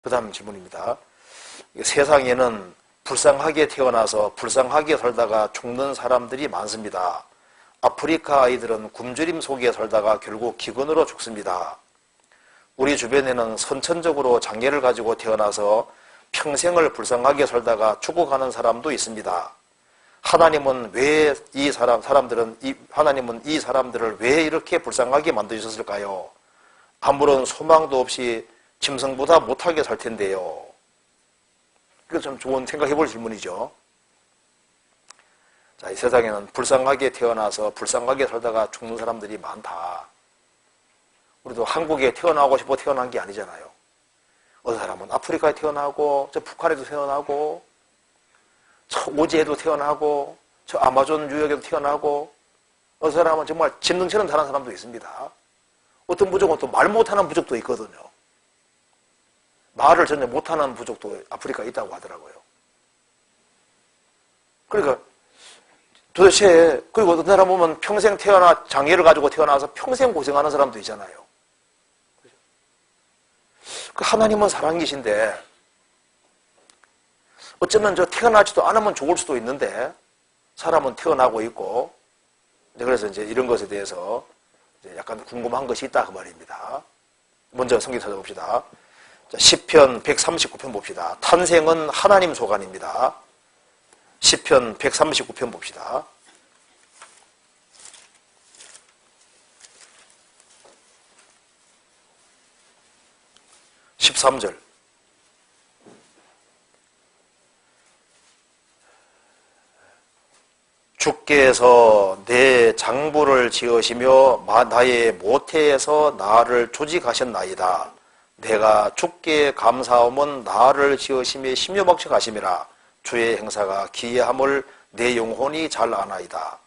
그 다음 질문입니다. 세상에는 불쌍하게 태어나서 불쌍하게 살다가 죽는 사람들이 많습니다. 아프리카 아이들은 굶주림 속에 살다가 결국 기근으로 죽습니다. 우리 주변에는 선천적으로 장애를 가지고 태어나서 평생을 불쌍하게 살다가 죽어가는 사람도 있습니다. 하나님은 왜 하나님은 이 사람들을 왜 이렇게 불쌍하게 만드셨을까요? 아무런 소망도 없이 짐승보다 못하게 살 텐데요. 이거 좀 좋은 생각해 볼 질문이죠. 자, 이 세상에는 불쌍하게 태어나서 불쌍하게 살다가 죽는 사람들이 많다. 우리도 한국에 태어나고 싶어 태어난 게 아니잖아요. 어떤 사람은 아프리카에 태어나고, 저 북한에도 태어나고, 저 오지에도 태어나고, 저 아마존 유역에도 태어나고, 어떤 사람은 정말 짐승처럼 자란 사람도 있습니다. 어떤 부족은 또 말 못하는 부족도 있거든요. 말을 전혀 못하는 부족도 아프리카에 있다고 하더라고요. 그러니까 도대체, 그리고 어떤 사람 보면 평생 장애를 가지고 태어나서 평생 고생하는 사람도 있잖아요. 그 하나님은 사랑이신데 어쩌면 태어나지도 않으면 좋을 수도 있는데 사람은 태어나고 있고, 그래서 이제 이런 것에 대해서 이제 약간 궁금한 것이 있다 그 말입니다. 먼저 성경 찾아봅시다. 자, 시편 139편 봅시다. 탄생은 하나님 소관입니다. 시편 139편 봅시다. 13절. 주께서 내 장부를 지으시며 나의 모태에서 나를 조직하셨나이다. 내가 주께 감사함은 나를 지으심에 심요박식하심이라. 주의 행사가 기이함을 내 영혼이 잘 아나이다.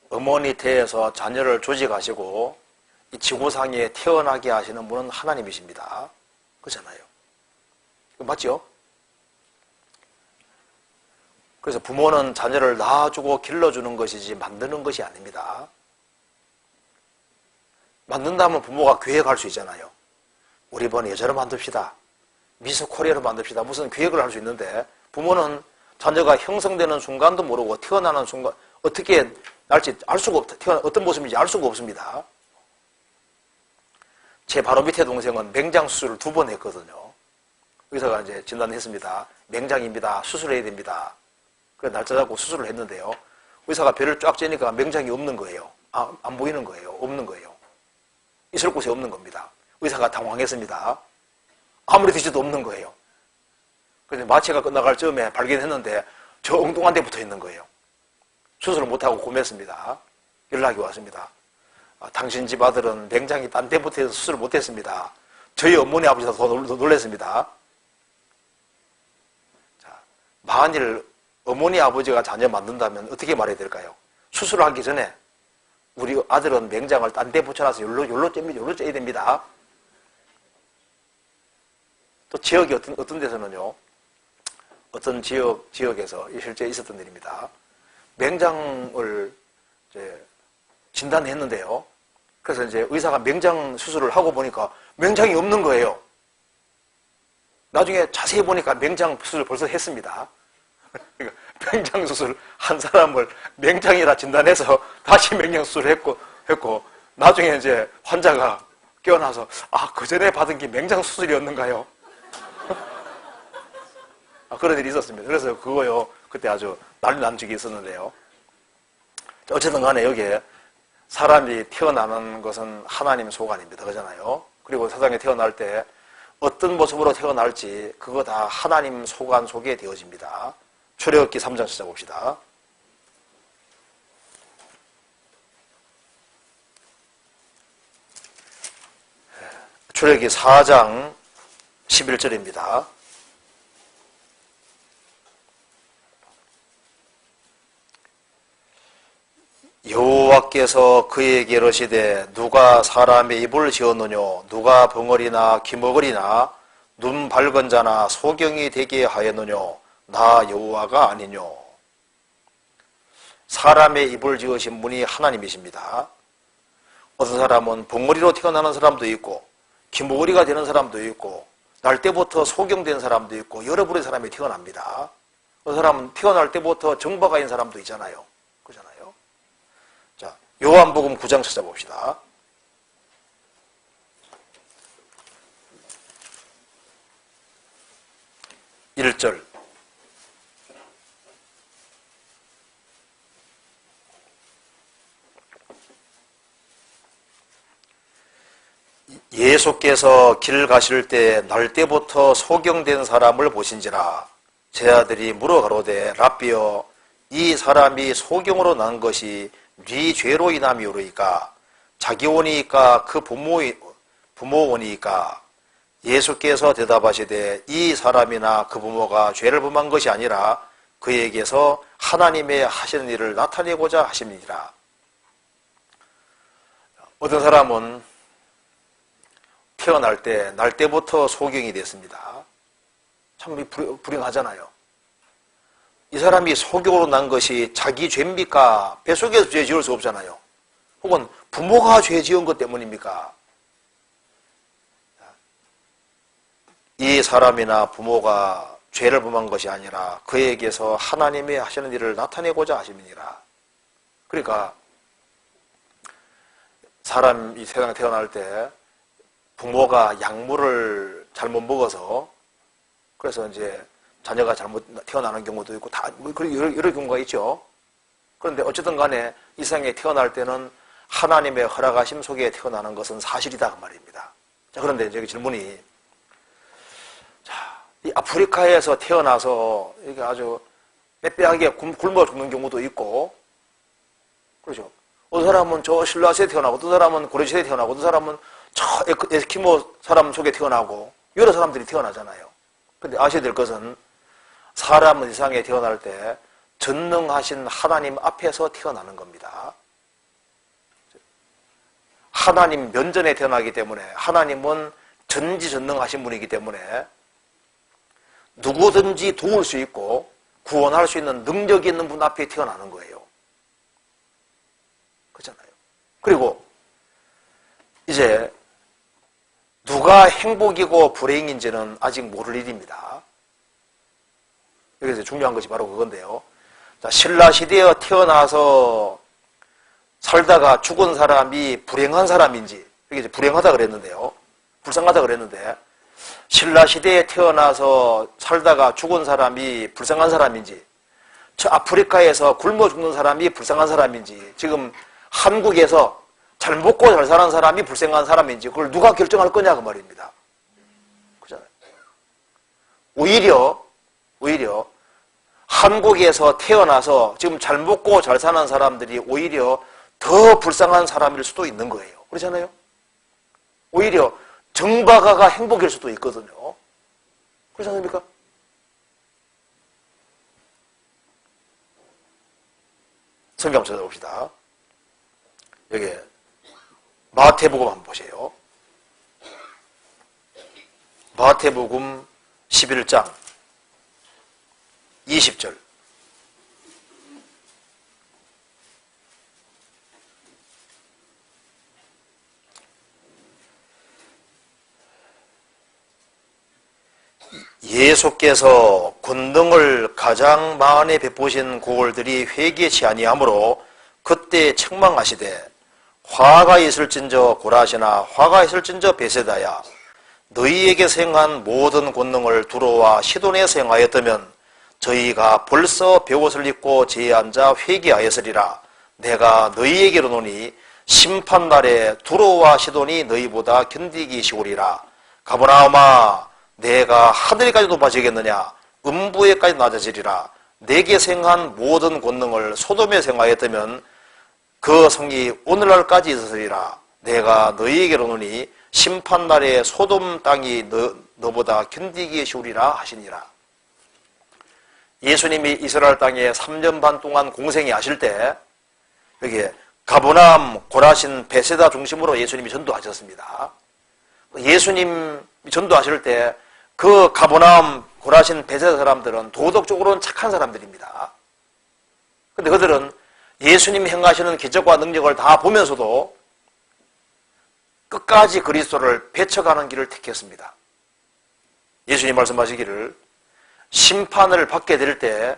어머니 태에서 자녀를 조직하시고 이 지구상에 태어나게 하시는 분은 하나님이십니다. 그렇잖아요. 맞죠? 그래서 부모는 자녀를 낳아주고 길러주는 것이지 만드는 것이 아닙니다. 만든다면 부모가 계획할 수 있잖아요. 우리 이번에 여자로 만듭시다. 미스 코리아로 만듭시다. 무슨 계획을 할 수 있는데 부모는 자녀가 형성되는 순간도 모르고 태어나는 순간 어떻게 날지 알 수가 없다. 어떤 모습인지 알 수가 없습니다. 제 바로 밑에 동생은 맹장 수술을 2번 했거든요. 의사가 이제 진단했습니다. 맹장입니다. 수술해야 됩니다. 그래서 날짜 잡고 수술을 했는데요. 의사가 배를 쫙 째니까 맹장이 없는 거예요. 안 보이는 거예요. 없는 거예요. 있을 곳에 없는 겁니다. 의사가 당황했습니다. 아무리 뒤져도 없는 거예요. 그래서 마취가 끝나갈 즈음에 발견했는데 저 엉뚱한 데 붙어 있는 거예요. 수술을 못하고 고매했습니다. 연락이 왔습니다. 당신 집 아들은 맹장이 딴 데 붙어 있어서 수술을 못했습니다. 저희 어머니 아버지가 더 놀랐습니다. 자, 만일 어머니 아버지가 자녀 만든다면 어떻게 말해야 될까요? 수술을 하기 전에 우리 아들은 맹장을 딴 데 붙여놔서 요로 쪄야 됩니다. 또 지역이 어떤 데서는요, 어떤 지역에서 실제 있었던 일입니다. 맹장을 이제 진단했는데요. 그래서 이제 의사가 맹장 수술을 하고 보니까 맹장이 없는 거예요. 나중에 자세히 보니까 맹장 수술을 벌써 했습니다. 그러니까 맹장 수술 한 사람을 맹장이라 진단해서 다시 맹장 수술을 했고 나중에 이제 환자가 깨어나서 그 전에 받은 게 맹장 수술이었는가요? 그런 일이 있었습니다. 그래서 그거요, 그때 아주 난리 난 적이 있었는데요. 어쨌든 간에 여기에 사람이 태어나는 것은 하나님 소관입니다. 그러잖아요. 그리고 세상에 태어날 때 어떤 모습으로 태어날지 그거 다 하나님 소관 속에 되어집니다. 출애굽기 3장 찾아봅시다. 출애굽기 4장 11절입니다. 여호와께서 그에게 이르시되 누가 사람의 입을 지었느뇨 누가 벙어리나 기머거리나 눈 밝은 자나 소경이 되게 하였느뇨 나 여호와가 아니뇨. 사람의 입을 지으신 분이 하나님이십니다. 어떤 사람은 봉어리로 태어나는 사람도 있고 김보거리가 되는 사람도 있고 날 때부터 소경된 사람도 있고 여러 부류의 사람이 태어납니다. 어떤 사람은 태어날 때부터 정바가 있는 사람도 있잖아요. 그렇잖아요. 자, 요한복음 9장 찾아봅시다. 1절. 예수께서 길 가실 때 날 때부터 소경된 사람을 보신지라 제 아들이 물어가로되 랍비여 이 사람이 소경으로 난 것이 네 죄로 인함이오리이까 자기 원이니까 그 부모 원이니까 예수께서 대답하시되 이 사람이나 그 부모가 죄를 범한 것이 아니라 그에게서 하나님의 하시는 일을 나타내고자 하심이니라. 어떤 사람은 태어날 때, 날 때부터 소경이 됐습니다. 참 불행하잖아요. 이 사람이 소경으로 난 것이 자기 죄입니까? 뱃속에서 죄 지을 수 없잖아요. 혹은 부모가 죄 지은 것 때문입니까? 이 사람이나 부모가 죄를 범한 것이 아니라 그에게서 하나님의 하시는 일을 나타내고자 하심이니라. 그러니까 사람이 세상에 태어날 때 부모가 약물을 잘못 먹어서 그래서 이제 자녀가 잘못 태어나는 경우도 있고 다 여러 경우가 있죠. 그런데 어쨌든 간에 이 세상에 태어날 때는 하나님의 허락하심 속에 태어나는 것은 사실이다 그 말입니다. 자, 그런데 여기 질문이 이 아프리카에서 태어나서 이게 아주 빼빼하게 굶어 죽는 경우도 있고, 그렇죠. 어떤 사람은 저 신라시대에 태어나고, 어떤 사람은 고려시대에 태어나고, 어떤 사람은 저 에스키모 사람 속에 태어나고, 여러 사람들이 태어나잖아요. 근데 아셔야 될 것은 사람은 이 세상에 태어날 때 전능하신 하나님 앞에서 태어나는 겁니다. 하나님 면전에 태어나기 때문에 하나님은 전지전능하신 분이기 때문에 누구든지 도울 수 있고 구원할 수 있는 능력이 있는 분 앞에 태어나는 거예요. 그렇잖아요. 그리고 이제 누가 행복이고 불행인지는 아직 모를 일입니다. 여기서 중요한 것이 바로 그건데요. 자, 신라시대에 태어나서 살다가 죽은 사람이 불행한 사람인지, 여기 이제 불행하다 그랬는데요. 불쌍하다 그랬는데, 신라시대에 태어나서 살다가 죽은 사람이 불쌍한 사람인지, 저 아프리카에서 굶어 죽는 사람이 불쌍한 사람인지, 지금 한국에서 잘 먹고 잘 사는 사람이 불쌍한 사람인지, 그걸 누가 결정할 거냐, 그 말입니다. 그잖아요. 오히려, 한국에서 태어나서 지금 잘 먹고 잘 사는 사람들이 오히려 더 불쌍한 사람일 수도 있는 거예요. 그렇잖아요? 오히려 정박아가 행복일 수도 있거든요. 그렇지 않습니까? 성경 한번 찾아봅시다. 여기 마태복음 한번 보세요. 마태복음 11장 20절. 예수께서 권능을 가장 많이 베푸신 고을들이 회개치 아니하므로 그때 책망하시되 화가 있을진저 고라시나 화가 있을진저 베세다야 너희에게 행한 모든 권능을 두로와 시돈에 행하였다면 저희가 벌써 베옷을 입고 제에 앉아 회개하였으리라. 내가 너희에게로 노니 심판날에 두로와 시돈이 너희보다 견디기 쉬우리라. 가버나움아 내가 하늘에까지 높아지겠느냐 음부에까지 낮아지리라. 내게 행한 모든 권능을 소돔에 행하였다면 그 성이 오늘날까지 있으리라. 내가 너희에게로 노니 심판날에 소돔 땅이 너보다 견디기 쉬우리라 하시니라. 예수님이 이스라엘 땅에 3년 반 동안 공생이 하실 때 여기 가버나움, 고라신, 베세다 중심으로 예수님이 전도하셨습니다. 예수님이 전도하실 때 그 가버나움, 고라신, 베세다 사람들은 도덕적으로는 착한 사람들입니다. 그런데 그들은 예수님이 행하시는 기적과 능력을 다 보면서도 끝까지 그리스도를 배쳐가는 길을 택했습니다. 예수님 말씀하시기를 심판을 받게 될 때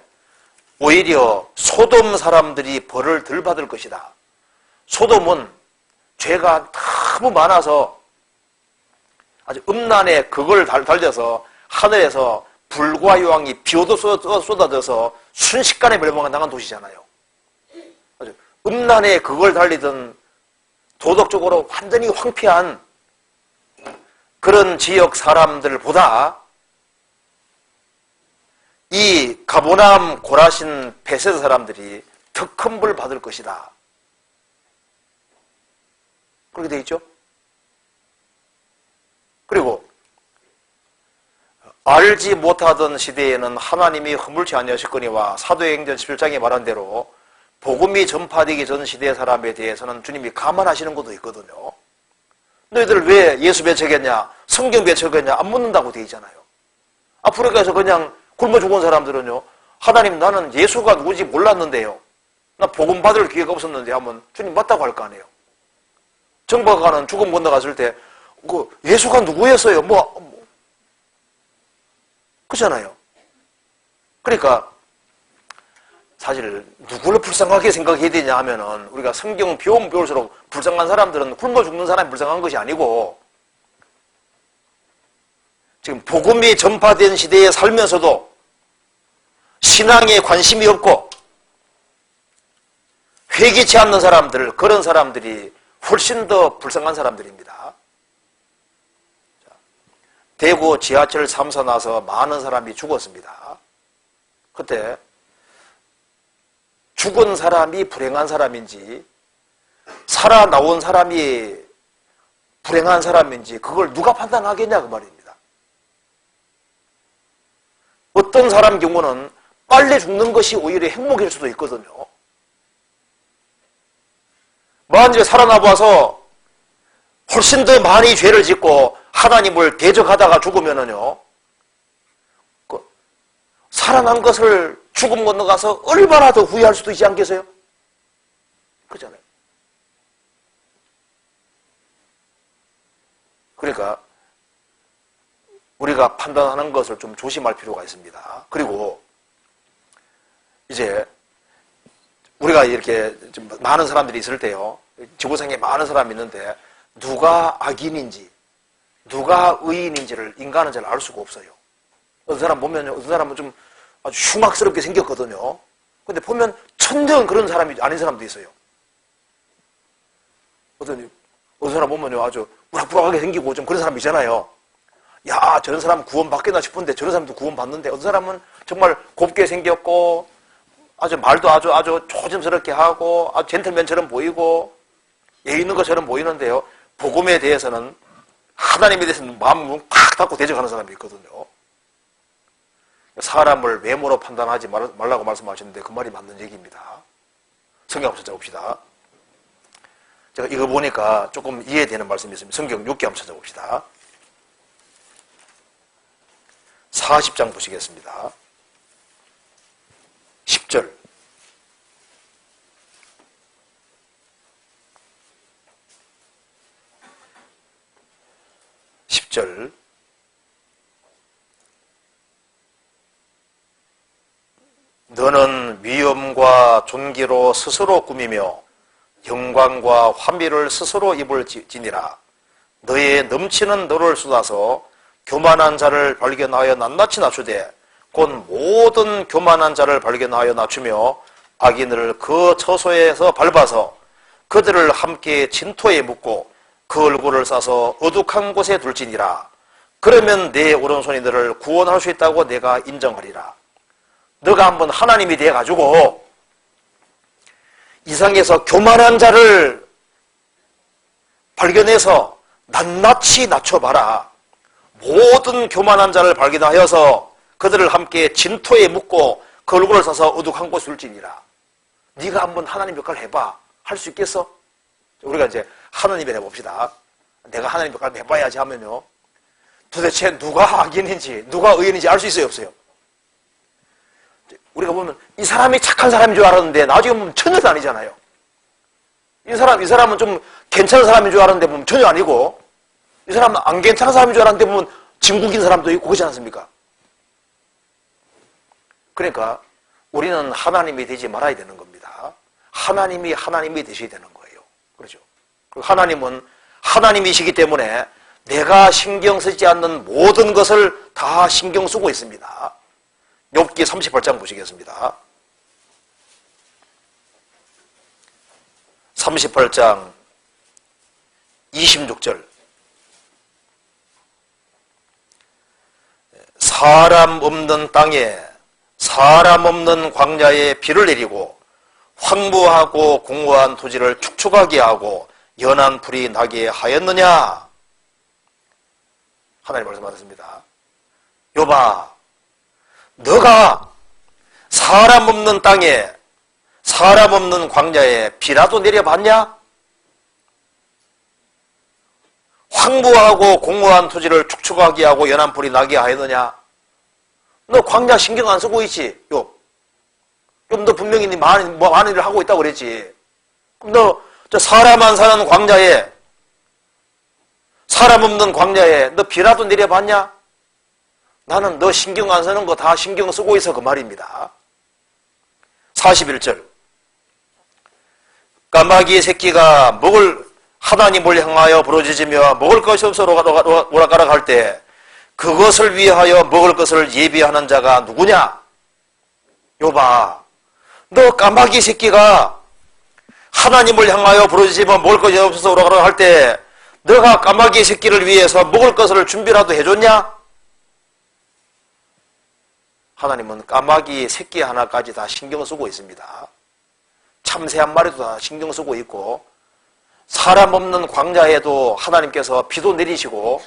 오히려 소돔 사람들이 벌을 덜 받을 것이다. 소돔은 죄가 너무 많아서 아주 음란에 그걸 달려서 하늘에서 불과 요항이 비오도 쏟아져서 순식간에 멸망을 당한 도시잖아요. 아주 음란에 그걸 달리던 도덕적으로 완전히 황폐한 그런 지역 사람들보다 이 가보남 고라신 베세다 사람들이 더 큰 벌 받을 것이다. 그렇게 되어 있죠. 그리고 알지 못하던 시대에는 하나님이 허물지 아니하셨거니와 사도행전 17장에 말한 대로 복음이 전파되기 전 시대 사람에 대해서는 주님이 감안하시는 것도 있거든요. 너희들 왜 예수 배척했냐, 성경 배척했냐 안 묻는다고 되어 있잖아요. 아프리카에서 그냥 굶어 죽은 사람들은요, 하나님 나는 예수가 누구지 몰랐는데요, 나 복음 받을 기회가 없었는데 하면 주님 맞다고 할 거 아니에요. 정박가는 죽음 건너갔을 때 그 예수가 누구였어요? 그렇잖아요. 그러니까 사실 누구를 불쌍하게 생각해야 되냐 하면은 우리가 성경 배우면 배울수록 불쌍한 사람들은 굶어 죽는 사람이 불쌍한 것이 아니고 지금 복음이 전파된 시대에 살면서도 신앙에 관심이 없고 회개치 않는 사람들, 그런 사람들이 훨씬 더 불쌍한 사람들입니다. 대구 지하철 참사 나서 많은 사람이 죽었습니다. 그때 죽은 사람이 불행한 사람인지 살아나온 사람이 불행한 사람인지 그걸 누가 판단하겠냐 그 말입니다. 어떤 사람 경우는 빨리 죽는 것이 오히려 행복일 수도 있거든요. 만약에 살아나봐서 훨씬 더 많이 죄를 짓고 하나님을 대적하다가 죽으면은요, 살아난 것을 죽음 건너가서 얼마나 더 후회할 수도 있지 않겠어요? 그렇잖아요. 그러니까 우리가 판단하는 것을 좀 조심할 필요가 있습니다. 그리고 이제 우리가 이렇게 좀 많은 사람들이 있을 때요, 지구상에 많은 사람이 있는데 누가 악인인지 누가 의인인지를 인간은 잘 알 수가 없어요. 어떤 사람 보면요, 어떤 사람은 좀 아주 흉악스럽게 생겼거든요. 근데 보면 천정 그런 사람이 아닌 사람도 있어요. 어떤 사람 보면요, 아주 우락부락하게 생기고 좀 그런 사람 있잖아요. 야, 저런 사람 구원받겠나 싶은데 저런 사람도 구원받는데, 어떤 사람은 정말 곱게 생겼고 아주 말도 아주 조심스럽게 하고 아주 젠틀맨처럼 보이고 예의 있는 것처럼 보이는데요, 복음에 대해서는, 하나님에 대해서는 마음을 팍 닫고 대적하는 사람이 있거든요. 사람을 외모로 판단하지 말라고 말씀하셨는데 그 말이 맞는 얘기입니다. 성경 한번 찾아봅시다. 제가 이거 보니까 조금 이해되는 말씀이 있습니다. 성경 6개 한번 찾아봅시다. 40장 보시겠습니다. 10절. 너는 위엄과 존귀로 스스로 꾸미며 영광과 환비를 스스로 입을 지니라. 너의 넘치는 너를 쏟아서 교만한 자를 발견하여 낱낱이 낮추되 곧 모든 교만한 자를 발견하여 낮추며 악인을 그 처소에서 밟아서 그들을 함께 진토에 묻고 그 얼굴을 싸서 어둑한 곳에 둘지니라. 그러면 내 오른손이 너를 구원할 수 있다고 내가 인정하리라. 너가 한번 하나님이 돼가지고 이상에서 교만한 자를 발견해서 낱낱이 낮춰봐라. 모든 교만한 자를 발견하여서 그들을 함께 진토에 묻고 그 얼굴을 싸서 어둑한 곳에 둘지니라. 네가 한번 하나님 역할을 해봐. 할 수 있겠어? 우리가 이제 하나님을 해봅시다. 내가 하나님 역할을 해봐야지 하면요, 도대체 누가 악인인지 누가 의인인지 알 수 있어요, 없어요? 우리가 보면 이 사람이 착한 사람인 줄 알았는데 나중에 보면 천녀도 아니잖아요. 이 사람은 좀 괜찮은 사람인 줄 알았는데 보면 전혀 아니고, 이 사람은 안 괜찮은 사람인 줄 알았는데 보면 진국인 사람도 있고 그렇지 않습니까? 그러니까 우리는 하나님이 되지 말아야 되는 겁니다. 하나님이 되셔야 되는 거예요. 그렇죠? 하나님은 하나님이시기 때문에 내가 신경 쓰지 않는 모든 것을 다 신경 쓰고 있습니다. 욥기 38장 보시겠습니다. 38장 26절. 사람 없는 땅에 사람 없는 광야에 비를 내리고 황무하고 공허한 토지를 축축하게 하고 연한 불이 나게 하였느냐? 하나님 말씀하셨습니다. 욥아, 너가 사람 없는 땅에 사람 없는 광야에 비라도 내려봤냐? 황무하고 공허한 토지를 축축하게 하고 연한 불이 나게 하였느냐? 너 광야 신경 안 쓰고 있지, 욥. 욥, 너 분명히 많은 일을 하고 있다고 그랬지. 그럼 너 저 사람 안 사는 광야에, 사람 없는 광야에 너 비라도 내려봤냐? 나는 너 신경 안 쓰는 거 다 신경 쓰고 있어, 그 말입니다. 41절. 까마귀 새끼가 하나님을 향하여 부르짖으며 먹을 것이 없어 오락가락 할 때 그것을 위하여 먹을 것을 예비하는 자가 누구냐? 욥아, 너 까마귀 새끼가 하나님을 향하여 부르짖으며 먹을 것이 없어서 오락가락 할 때 너가 까마귀 새끼를 위해서 먹을 것을 준비라도 해줬냐? 하나님은 까마귀 새끼 하나까지 다 신경 쓰고 있습니다. 참새 한 마리도 다 신경 쓰고 있고, 사람 없는 광야에도 하나님께서 비도 내리시고,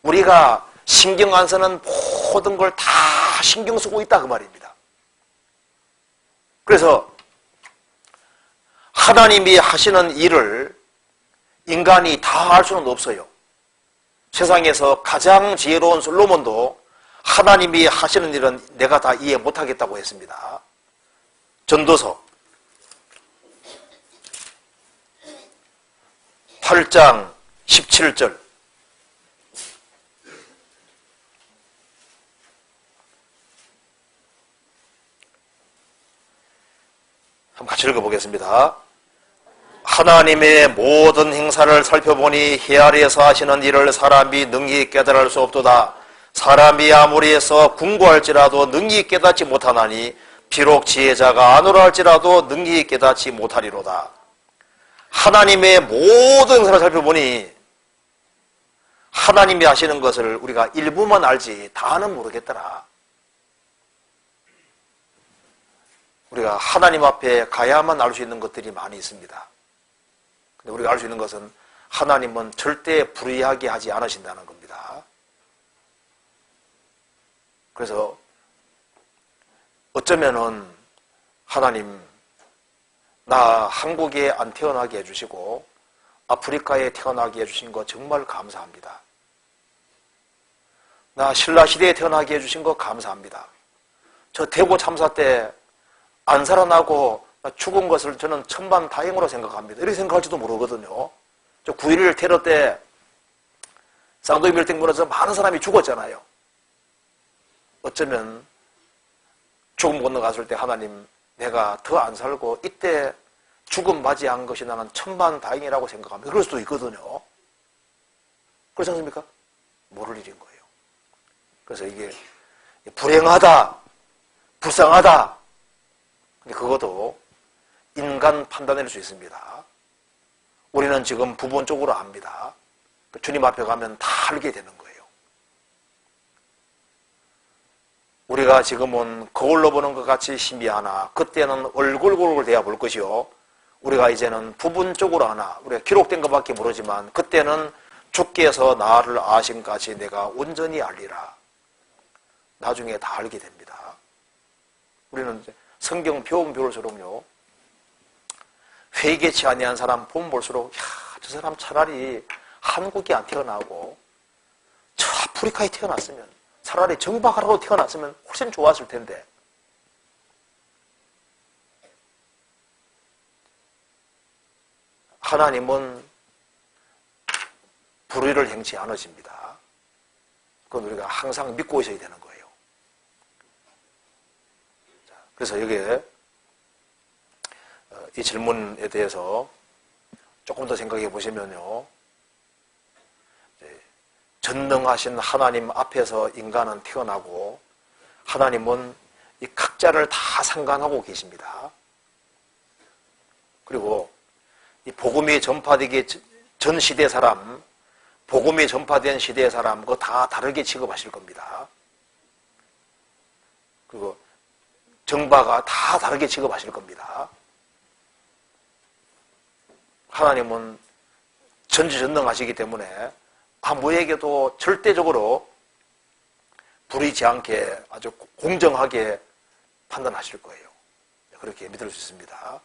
우리가 신경 안 쓰는 모든 걸 다 신경 쓰고 있다, 그 말입니다. 그래서 하나님이 하시는 일을 인간이 다 할 수는 없어요. 세상에서 가장 지혜로운 솔로몬도 하나님이 하시는 일은 내가 다 이해 못하겠다고 했습니다. 전도서 8장 17절. 한번 같이 읽어보겠습니다. 하나님의 모든 행사를 살펴보니 해 아래에서 하시는 일을 사람이 능히 깨달을 수 없도다. 사람이 아무리 해서 궁구할지라도 능히 깨닫지 못하나니 비록 지혜자가 아노라 할지라도 능히 깨닫지 못하리로다. 하나님의 모든 행사를 살펴보니 하나님이 하시는 것을 우리가 일부만 알지 다는 모르겠더라. 우리가 하나님 앞에 가야만 알 수 있는 것들이 많이 있습니다. 근데 우리가 알 수 있는 것은 하나님은 절대 불의하게 하지 않으신다는 겁니다. 그래서 어쩌면은 하나님, 나 한국에 안 태어나게 해주시고 아프리카에 태어나게 해주신 거 정말 감사합니다. 나 신라시대에 태어나게 해주신 거 감사합니다. 저 대구 참사 때 안 살아나고 죽은 것을 저는 천만다행으로 생각합니다. 이렇게 생각할지도 모르거든요. 저 9.11 테러 때 쌍둥이 빌딩 무너져서 많은 사람이 죽었잖아요. 어쩌면 죽음 건너갔을 때 하나님, 내가 더 안 살고 이때 죽음 맞이한 것이 나는 천만다행이라고 생각합니다. 그럴 수도 있거든요. 그렇지 않습니까? 모를 일인 거예요. 그래서 이게 불행하다, 불쌍하다, 근데 그것도 인간 판단할 수 있습니다. 우리는 지금 부분적으로 압니다. 주님 앞에 가면 다 알게 되는 거예요. 우리가 지금은 거울로 보는 것 같이 신비하나 그때는 얼굴 대해 볼 것이요. 우리가 이제는 부분적으로 하나 우리가 기록된 것밖에 모르지만 그때는 주께서 나를 아심같이 내가 온전히 알리라. 나중에 다 알게 됩니다. 우리는 성경 배우면 배울수록요, 회개치 아니한 사람 보면 볼수록 저 사람 차라리 한국에 안 태어나고 저 아프리카에 태어났으면, 차라리 정박하라고 태어났으면 훨씬 좋았을 텐데. 하나님은 불의를 행치 않으십니다. 그건 우리가 항상 믿고 있어야 되는 거예요. 그래서 여기에 이 질문에 대해서 조금 더 생각해 보시면요. 전능하신 하나님 앞에서 인간은 태어나고 하나님은 이 각자를 다 상관하고 계십니다. 그리고 이 복음이 전파되기 전 시대 사람, 복음이 전파된 시대의 사람, 그거 다 다르게 취급하실 겁니다. 그리고 정바가 다 다르게 취급하실 겁니다. 하나님은 전지전능하시기 때문에 아무에게도 절대적으로 불의치 않게 아주 공정하게 판단하실 거예요. 그렇게 믿을 수 있습니다.